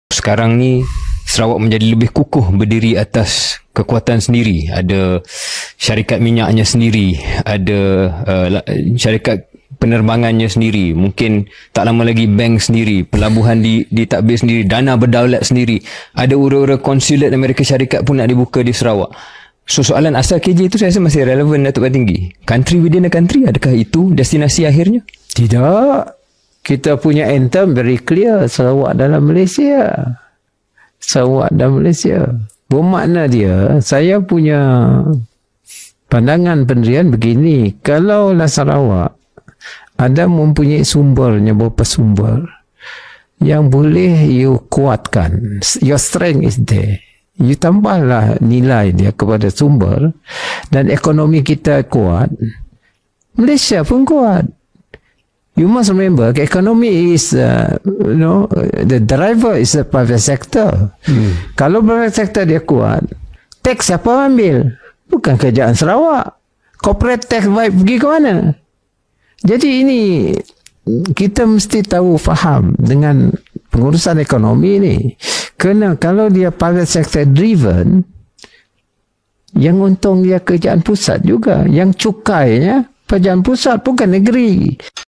Sekarang ni Sarawak menjadi lebih kukuh berdiri atas kekuatan sendiri. Ada syarikat minyaknya sendiri, ada syarikat penerbangannya sendiri, mungkin tak lama lagi bank sendiri, pelabuhan ditadbir sendiri, dana berdaulat sendiri, ada ura-ura konsulat Amerika Syarikat pun nak dibuka di Sarawak. So soalan asal KJ itu saya rasa masih relevan, Datuk Tinggi. Country within a country, adakah itu destinasi akhirnya? Tidak. Kita punya anthem very clear, Sarawak dalam Malaysia. Sarawak dan Malaysia. Bermakna dia, saya punya pandangan pendirian begini, kalaulah Sarawak ada mempunyai sumbernya, beberapa sumber yang boleh you kuatkan, your strength is there, you tambahlah nilai dia kepada sumber dan ekonomi kita kuat, Malaysia pun kuat. You must remember, economy is, the driver is the private sector. Kalau private sector dia kuat, tax siapa ambil? Bukan kerjaan Sarawak. Corporate tax pergi ke mana? Jadi ini, kita mesti tahu, faham dengan pengurusan ekonomi ni. Kerana kalau dia private sector driven, yang untung dia kerjaan pusat juga. Yang cukainya, kerjaan pusat bukan negeri.